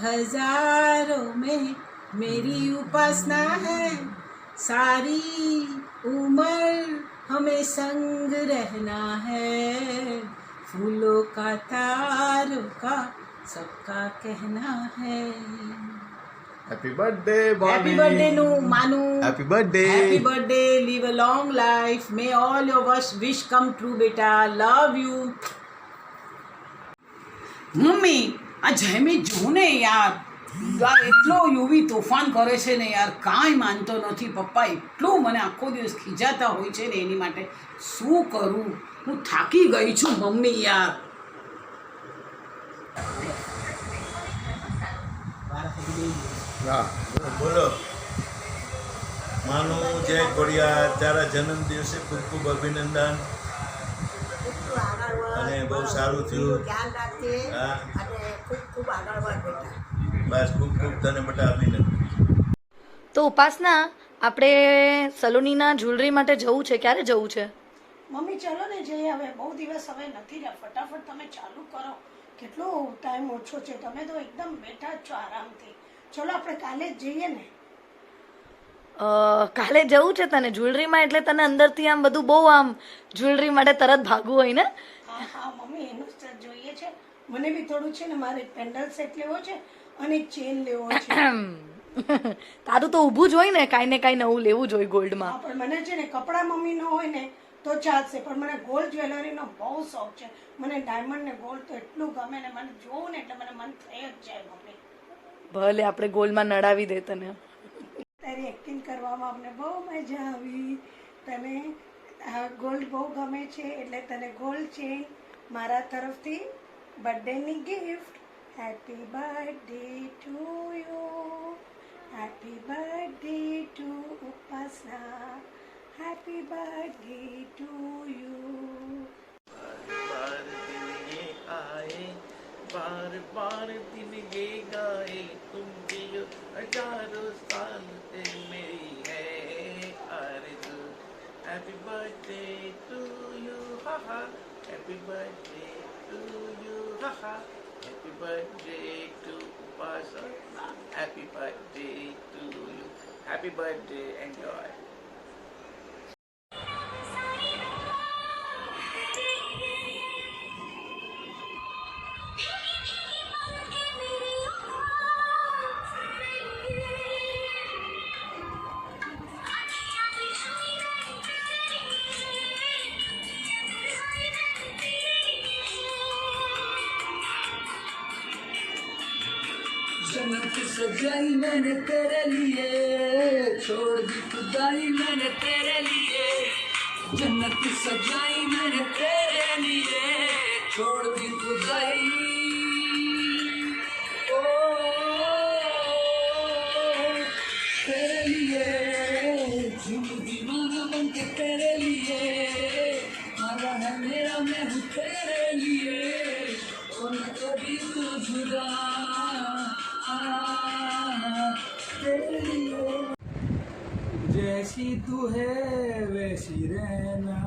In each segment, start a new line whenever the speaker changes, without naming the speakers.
हजारों में मेरी उपासना है, सारी उम्र हमें संग रहना है, फूलों का तारों का सबका कहना है।
હેપી બર્થડે
Happy birthday નું માનું.
Happy birthday
Happy birthday, live a long life, may all your wish come true બેટા, love you. મમ્મી આ જયમી જો ને યાર, એટલો યુવી તોફાન કરે છે ને યાર, કાંઈ માનતો નથી. પપ્પા એટલું મને આખો દિવસ ખીજાતા હોય છે ને, એની માટે શું કરું, હું થાકી ગઈ છું મમ્મી યાર.
હા બોલો
માનું જય ઘોડિયા, તારા જન્મ દિવસે ખૂબ ખૂબ અભિનંદન અને બહુ સારું થયું. હા બસ ખૂબ ખૂબ તને બેટા અભિનંદન.
તો ઉપાસના, આપણે સલોનીના જ્વેલરી માટે જવું છે. ક્યારે જવું છે?
મમ્મી ચલો ને જઈએ, હવે બહુ દિવસ હવે નથી રહ્યા. ફટાફટ તમે ચાલુ કરો, કેટલો ટાઈમ ઓછો છે, તમે તો એકદમ બેઠા જ છો આરામથી. ચલો આપણે કાલે જ જઈએ ને.
કાલે જવું છે તને જ્વેલરીમાં? એટલે તને અંદરથી આમ બધું બહુ આમ જ્વેલરી માટે તરત ભાગવું હોય ને?
હા હા મમ્મી, એનું જ જોઈએ છે. મને બી થોડું છે ને, મારે પેન્ડલ સેટ લેવો છે અને ચેન લેવો છે.
તારું તો ઊભું જ હોય ને, કાંઈ ને કાંઈ નવું લેવું જ હોય ગોલ્ડમાં.
હા, પણ મને છે ને કપડા મમ્મી નો હોય ને તો ચાલશે, પણ મને ગોલ્ડ જ્વેલરીનો બહુ શોખ છે. મને ડાયમંડ ને ગોલ્ડ તો એટલું ગમે ને, મને જોવું ને એટલે મને મન થઈ જ જાય મમ્મી.
ભલે આપણે ગોલ્ડમાં નડાવી દે તને.
તારી એક્ટિંગ કરવામાં અમને બહુ મજા આવી. તને ગોલ્ડ બહુ ગમે છે એટલે તને ગોલ્ડ ચેન મારા તરફથી બર્થડેની gift. Happy birthday to you, happy birthday to Upasana, happy birthday to you.
बार दिन ये आए, बार बार दिन ये गाए, तुम जियो हजारों साल मेरी है आरज़ू. हैप्पी बर्थडे टू यू, हा हा, हैप्पी बर्थडे टू यू, हा हा, happy birthday to Upasana, happy birthday to you, happy birthday, enjoy.
जन्नत सजाई मैंने तेरे लिए, छोड़ दी खुदाई मैंने तेरे लिए. जन्नत सजाई मैंने तेरे लिए, छोड़ दी खुदाई. ओ तेरे लिए जिंदगी दीवाना बन के तेरे लिए, मारा है मेरा मैं हूँ तेरे लिए, और न कभी तू जुदा. जैसी तू है वैसी रहना,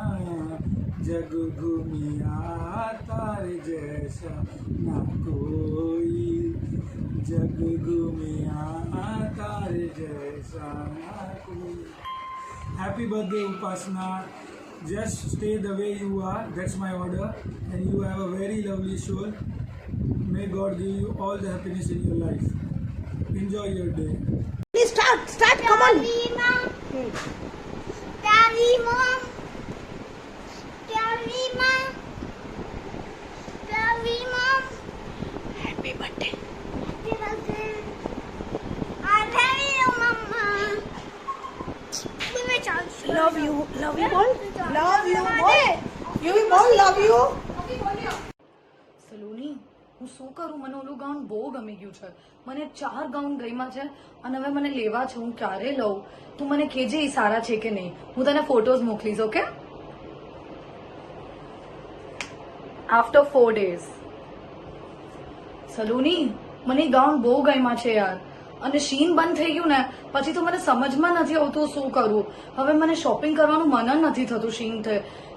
जग घूमिया तारे जैसा ना कोई, जग घूमिया तारे जैसा ना कोई. Happy birthday Upasana. Just stay the way you are, that's my order, and you have a very lovely soul. May God give you all the happiness in your life. Enjoy your day.
Please start, come on.
Daddy, Mom. Daddy, Mom. Daddy, Mom.
Happy birthday.
Happy birthday. I love you, Mama. Give me a chance.
Love you both. Love you both. You both love you.
Saloni, હું શું કરું? મને ઓલું gown બહુ ગમી ગયું છે. મને 4 ગાઉન ગમ્યા છે અને હવે મને લેવા છે. હું ક્યારે લઉં? તું મને કહેજે એ સારા છે કે નહીં. હું તને ફોટોઝ મોકલીશ. ઓકે? After 4 days. સલોની, મને ગાઉન બહુ ગમ્યા છે યાર. અને શીન બંધ થઈ ગયું ને પછી તો મને સમજમાં નથી આવતું શું કરું. હવે મને શોપિંગ કરવાનું મન જ નથી થતું.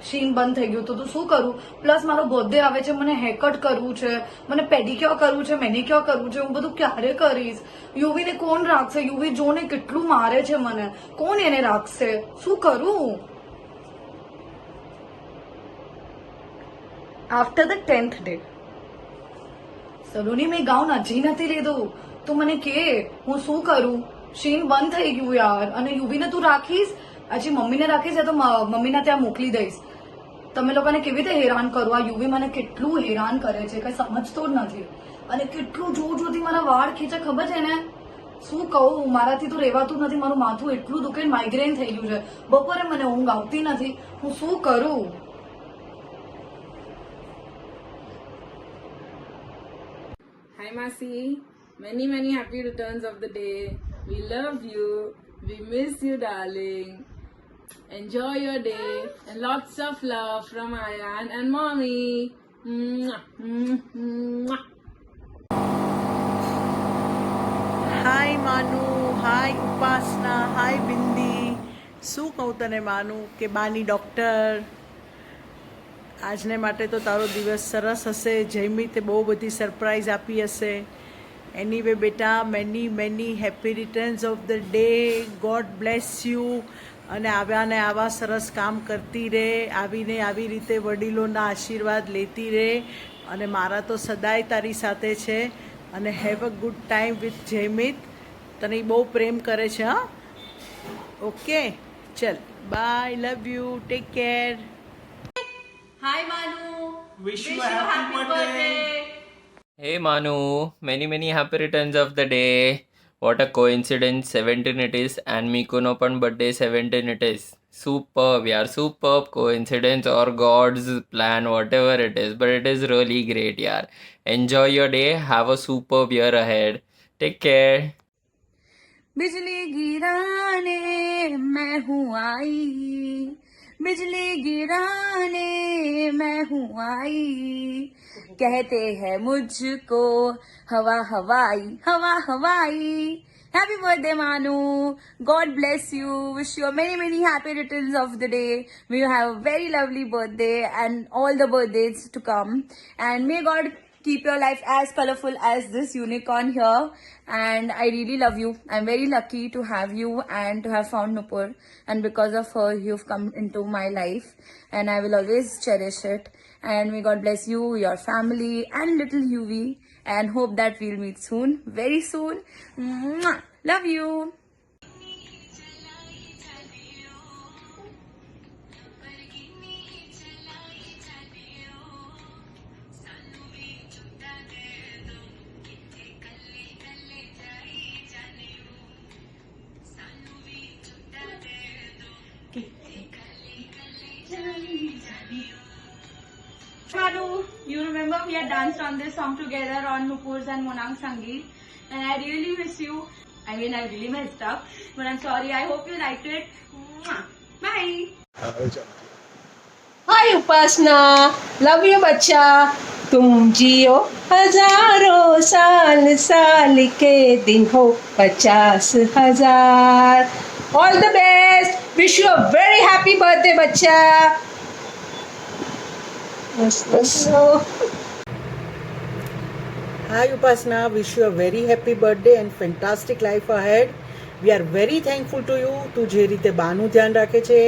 શીન બંધ થઈ ગયું તો શું કરું. પ્લસ મારો બર્થડે આવે છે, મને હેરકટ કરવું છે, મને પેડિક્યોર કરવું છે, મેનિક્યોર કરવું છે. હું બધું ક્યારે કરીશ? યુવીને કોણ રાખશે? યુવી જોને કેટલું મારે છે મને. કોણ એને રાખશે? શું કરું? After the 10th day Saloni મેં ગાઉન હજી નથી લીધું. તું મને કે હું શું કરું? શીન બંધ થઈ ગયું યાર. અને યુવીને તું રાખીશ? હજી મમ્મીને રાખીશ યા તો મમ્મીને ત્યાં મોકલી દઈશ. તમે લોકોને કેવી રીતે હેરાન કરો? આ યુવી મને કેટલું હેરાન કરે છે, કઈ સમજતો જ નથી. અને કેટલું જોરથી મારા વાળ ખીચે ખબર છે ને. શું કહું, મારાથી તો રહેવાતું નથી. મારું માથું એટલું દુખે, માઇગ્રેન થઈ ગયું છે. બપોરે મને ઊંઘ આવતી નથી. હું શું કરું?
Hi Masi, many happy returns of the day. We love you. We miss you, darling. Enjoy your day and lots of love from Ayan and mommy. Mwah, mwah.
હાય માનુ, હાય ઉપાસના, હાય બિંદી. શું કહું તને માનુ કે બાની ડૉક્ટર. આજને માટે તો તારો દિવસ સરસ હશે. જયમીતે બહુ બધી સરપ્રાઈઝ આપી હશે. એનીવે બેટા, many happy returns of the day. God bless you. અને આવ્યા ને આવા સરસ કામ કરતી રહે. આવીને આવી રીતે વડીલોના આશીર્વાદ લેતી રહે. અને મારા તો સદાય તારી સાથે છે. અને have a good time with Jaymeet. તને બહુ પ્રેમ કરે છે. હા, ઓકે, ચલ bye, love you, take care.
Hi Manu. Wish you a happy birthday.
Hey Manu, many happy returns of the day. What a coincidence, 17 it is and Mikuno pan birthday 17 it is. Superb yaar, superb coincidence or God's plan, whatever it is, but it is really great yaar. Enjoy your day, have a superb year ahead. Take care.
बिजली गिराने मैं हूँ आई, बिजली गिराने मैं हूँ आई, कहते हैं मुझको हवा हवाई, हवा हवाई. Happy birthday Manu. God bless you. Wish you many happy returns of the day. May you have a very lovely birthday and all the birthdays to come. And may God keep your life as colorful as this unicorn here. And I really love you. I'm very lucky to have you and to have found Nupur. And because of her, you've come into my life. And I will always cherish it. And may God bless you, your family, and little Yuvi. And hope that we'll meet soon, very soon. Mwah! Love you.
Manu, you remember we had danced on this song together on Nupur's and Monang Sangeet, and I really miss you. I mean, I really messed up, but I'm sorry. I hope you liked it. Mwah. Bye.
Hi Upasana, love you बच्चा. तुम जियो हजारों साल, साल के दिन हो 50,000. All the best. Wish you a very happy birthday बच्चा.
Hi Upasna, wish you a very happy birthday and fantastic life ahead. We are very thankful to you. તું જે રીતે બાનું ધ્યાન રાખે છે,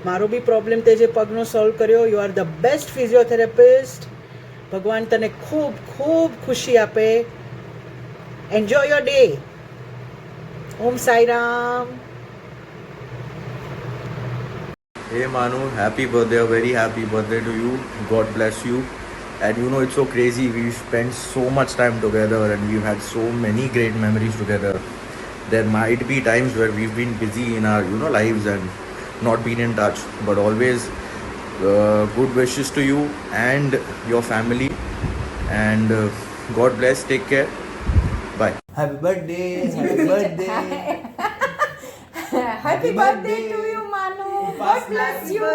મારો બી પ્રોબ્લેમ તે જે પગનો સોલ્વ કર્યો. You are the best physiotherapist. ભગવાન તને ખૂબ ખૂબ ખુશી આપે. Enjoy your day. Om Sairam.
Hey Manu, happy birthday, a very happy birthday to you. God bless you. And you know, it's so crazy. We've spent so much time together and we've had so many great memories together. There might be times where we've been busy in our, lives and not been in touch. But always good wishes to you and your family. And God bless. Take care. Bye.
Happy birthday. Happy birthday.
Happy birthday to you, Manu. God bless you.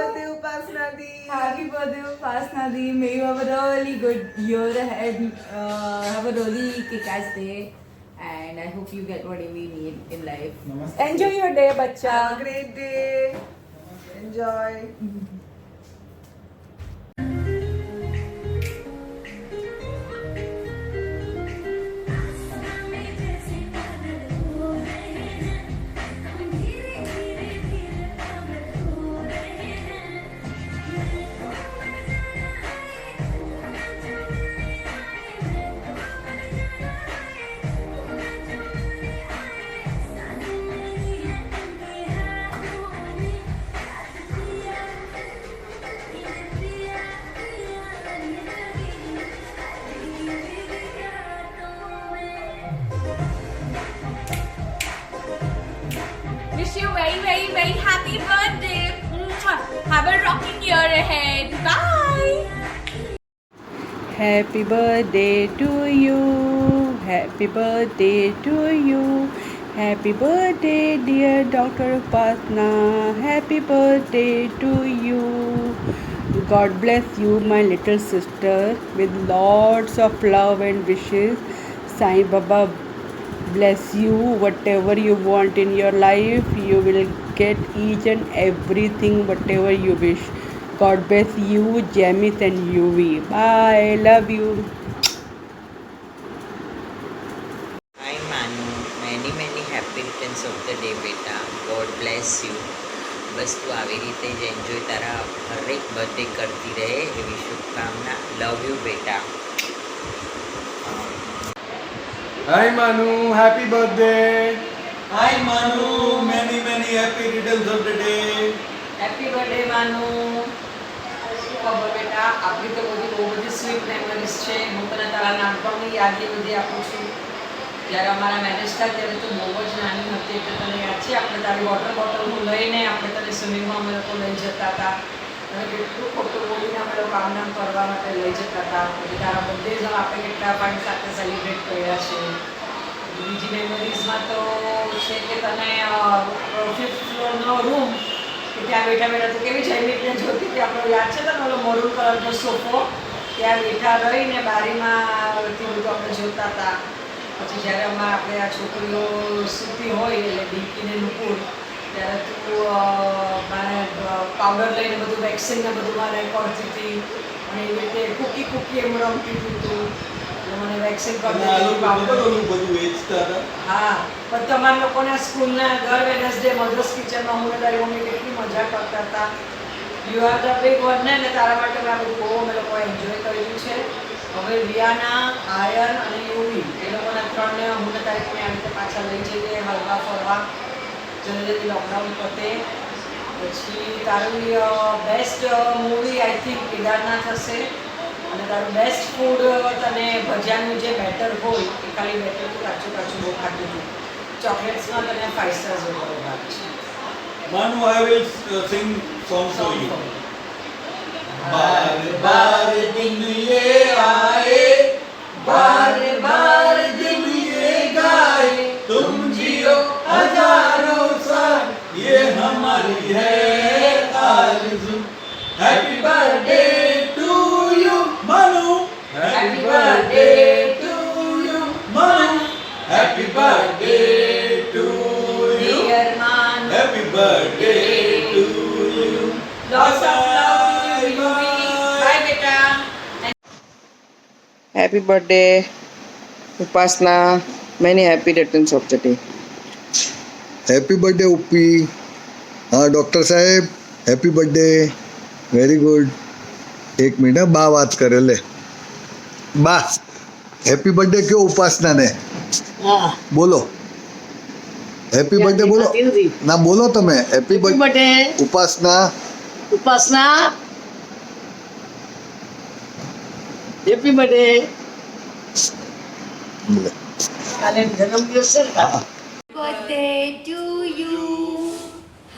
Happy birthday, Upasna Di. May you have a really good year ahead. Have a really kick-ass day.
and I hope you get whatever you need in life. Enjoy your day, bacha.
Have a great day. Enjoy.
Wish you very, very, very happy birthday. Mwah. Have a rocking year ahead. Bye.
Happy birthday to you. Happy birthday to you. Happy birthday, dear Dr. Upasna. Happy birthday to you. God bless you, my little sister, with lots of love and wishes. Sai Baba bless you. Whatever you want in your life, you will get each and everything, whatever you wish. God bless you, Jamith and Yuvi. Bye. Love you.
Hi Manu, many happy returns of the day બેટા. God bless you. બસ તું આવી રીતે જ enjoy તારા હરેક birthday કરતી રહે એવી શુભકામના. લવ યુ બેટા.
Hi Manu, happy birthday.
Hi Manu, many happy returns of the day.
Happy birthday Manu. શું ખબર બેટા, આપણી તો બહુ બધી સ્વીટ મેમરીઝ છે. હું તને તારા નાનપણની યાદી બધી આપું છું. જ્યારે અમારા મેરેજ થાય ત્યારે તું બહુ જ નાની હતી, એટલે તને યાદ છે આપણે તારી વોટર બોટલનું લઈને આપણે તને સ્વિમિંગમાં અમે લોકો લઈ જતા હતા અને કેટલું ખોટું બોલીને અમે લોકો આમ નામ કરવા માટે લઈ જતા હતા. પછી તારા બર્થડે આપણે કેટલા પણ સાથે સેલિબ્રેટ કર્યા છે. બીજી મેમરીઝમાં તો છે કે તને 5th ફ્લોરનો રૂમ કે ત્યાં બેઠા બેઠા તું કેવી જૈમિકને જોતી હતી. આપણો યાદ છે તને ઓલો મરૂન કલરનો સોફો, ત્યાં બેઠા રહીને બારીમાંથી બધું આપણે જોતા હતા. પછી જ્યારે આપણે આ છોકરીઓ સૂતી હોય એટલે ડીકીને નુપુર, ત્યારે તું મારે પાવડર લઈને બધું વેક્સિન ને બધું મારે કરતી હતી અને એવી રીતે કૂકી એમ રમતી હતી તું. મને વેક્સિન કરતી
બધું વેચતા હતા.
હા, પણ તમારા લોકોના સ્કૂલના દર વેડનસડે મધર્સ કિચનમાં હું તારી મમ્મી કેટલી મજા કરતા હતા. You are the big one ને તારા માટે મેં આ બધું બહુ અમે લોકો એન્જોય કર્યું છે. હવે વિયાના, આયન અને યુવી એ લોકોના ત્રણને હું તારીખ આવી રીતે પાછા લઈ જઈએ હરવા ફરવા જલ્દી લોકડાઉન પતે. પછી તારું best movie I think Kedarnath હશે અને તારું બેસ્ટ ફૂડ તને ભજીયાનું જે બેટર હોય એ ખાલી બેટર તો કાચું બહુ ખાધું હતું. ચોકલેટ્સમાં તને 5 સ્ટાર્સ જેવો ભાગ છે.
Manu, I will sing song for you. बार बार दिन ये आए, बार बार दिन ये गाए, तुम जियो हजारों साल, ये हमारी है आरज़ू. Happy birthday to you, Manu. Happy birthday to you, Manu. Happy birthday to you,
Dear Manu.
Happy birthday to you.
Lots of love. Bye beta.
Happy birthday, Upasna. Many happy returns of the day.
Happy birthday Upi. હા doctor સાહેબ happy birthday. Very good. એક minute બા વાત કરે લે. બા happy birthday કયો ઉપાસનાને? બોલો હેપી બર્થડે બોલો. ના બોલો તમે હેપી બર્થડે ઉપાસના.
Upasna. Happy birthday. કાલે જન્મદિવસ છે ને?
Birthday to you.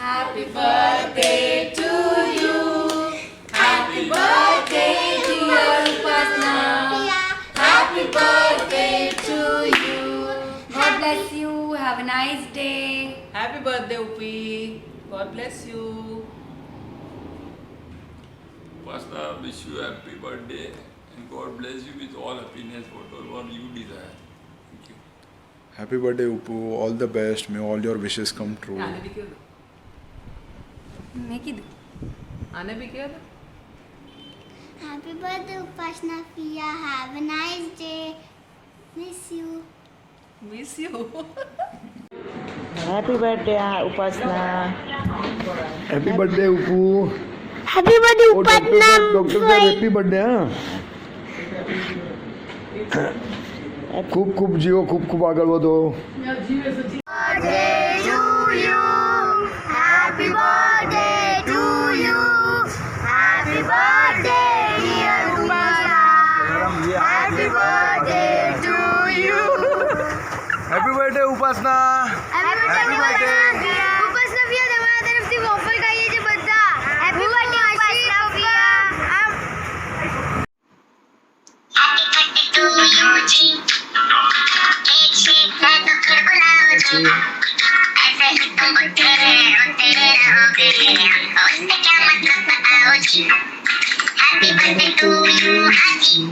Happy birthday to you. Happy birthday dear Upasna. Happy birthday to you. God bless you. Have a nice day.
Happy birthday, Upi. God bless you.
Upasna, wish you happy birthday and God bless you with all happiness, whatever you desire. Thank you.
Happy birthday, Upu. All the best. May all your wishes come true.
આને બી કહો દો.
મેં કીધું.
આને બી કહો દો.
Happy birthday, Upasna Pia. Have a nice day. Miss you.
Miss you.
Happy birthday, Upasna.
Happy birthday, Upu.
Happy birthday,
Oh, doctor sahab, happy birthday, हाँ. खूब खूब जियो, खूब खूब आगे बढ़ो.
Birthday to you. Happy birthday to you. Happy birthday, dear Upasna. Happy birthday to you.
Happy birthday, Upasna.
Happy birthday, Upasna Pia. તમારા તરફથી waffle ખાઈએ છે બધા. Happy birthday, Upasna Pia. Happy birthday to you, जी. एक से मैं तो फिर बुलाओ जी. ऐसे ही तुम होते रहोगे. और इससे क्या मतलब बताओ जी. Happy birthday to you, हाँ जी.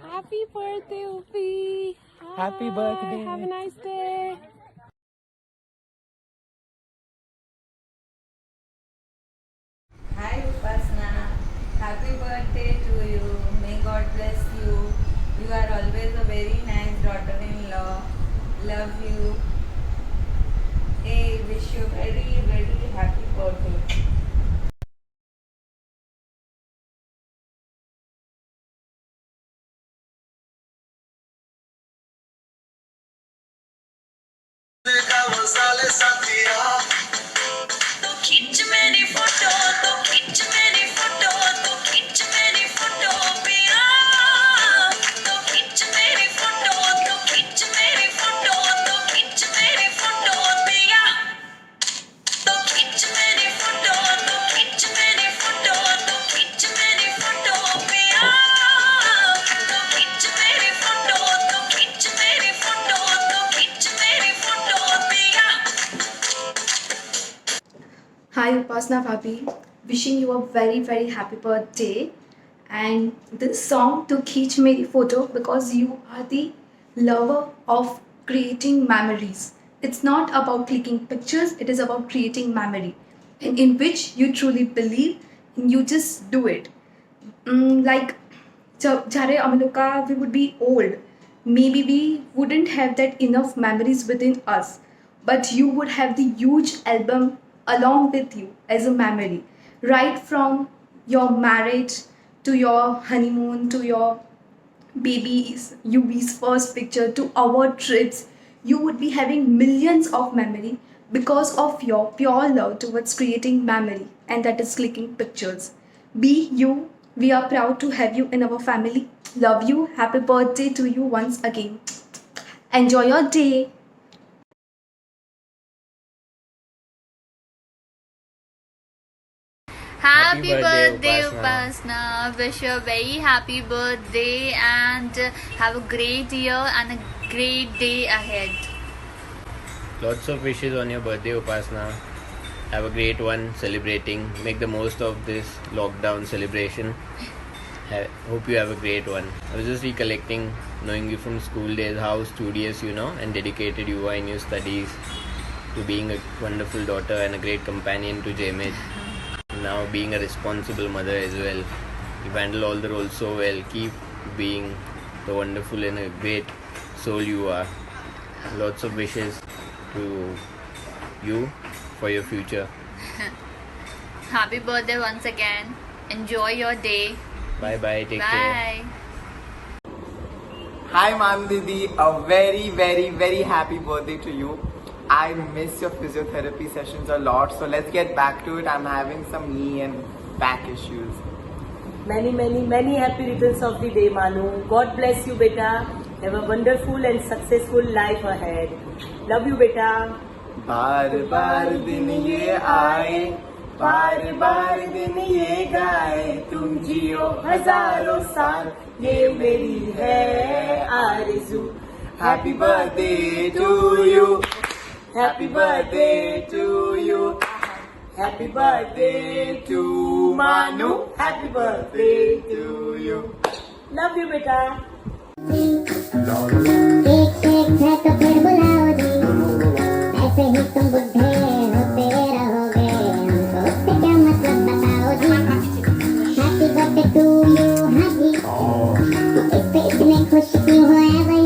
Happy birthday, Upi.
Happy birthday.
Have a nice day.
Hi Upasna, happy birthday to you. May God bless you. You are always a very nice daughter-in-law. Love you. Hey, wish you very, very happy birthday.
तो खींच मेरी photo, तो खींच मेरी photo, तो खींच मेरी photo पिया. तो खींच मेरी फोटो, तो खींच मेरी फोटो, तो खींच मेरी फोटो पिया. तो खींच मेरी फोटो, तो खींच मेरी फोटो, तो खींच मेरी फोटो पिया. तो खींच मेरी फोटो, तो खींच मेरी फोटो, तो खींच मेरी फोटो पिया.
Hi Upasna Bhabhi, wishing you a very very happy birthday, and this song to Kheech Meri Photo because you are the lover of creating memories. It's not about clicking pictures, it is about creating memory in which you truly believe and you just do it. Like jare Amaluka, we would be old, maybe we wouldn't have that enough memories within us, but you would have the huge album along with you as a memory, right from your marriage to your honeymoon to your baby's first picture to our trips. You would be having millions of memory because of your pure love towards creating memory, and that is clicking pictures. Be you. We are proud to have you in our family. Love you. Happy birthday to you once again. Enjoy your day.
Happy birthday, Upasna. Wish you a very happy birthday and have a great year and a great day ahead.
Lots of wishes on your birthday, Upasna. Have a great one celebrating. Make the most of this lockdown celebration. Hope you have a great one. I was just recollecting, knowing you from school days, how studious and dedicated you are in your studies, to being a wonderful daughter and a great companion to Jamid. Now being a responsible mother as well. You've handled all the roles so well. Keep being the wonderful and a great soul you are. Lots of wishes to you for your future.
Happy birthday once again. Enjoy your day.
Bye bye. Take care.
Bye.
Hi Manu Didi, a very very happy birthday to you. I miss your physiotherapy sessions a lot, so let's get back to it. I'm having some knee and back issues.
Many happy returns of the day, Manu. God bless you, beta. Have a wonderful and successful life ahead. Love you, beta.
बार बार दिन ये आए, बार बार दिन ये गाए, तुम जियो हजारों साल, ये मेरी है आरज़ू. Happy birthday to you, happy birthday to you, happy birthday to Manu, happy birthday to you.
Love you, beta.
एक है तो फिर बुलाओ जी, ऐसे ही तुम बुढ़े होते रहोगे, हमको उससे क्या मतलब बताओ जी. हैप्पी बर्थडे टू यू, हाँ जी. इस पे इतने खुश क्यों हो भाई,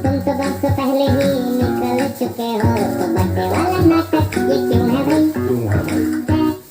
तुम तो बरसों पहले ही निकल चुके हो, तो बर्थडे वाला नाटक ये क्यों है भाई.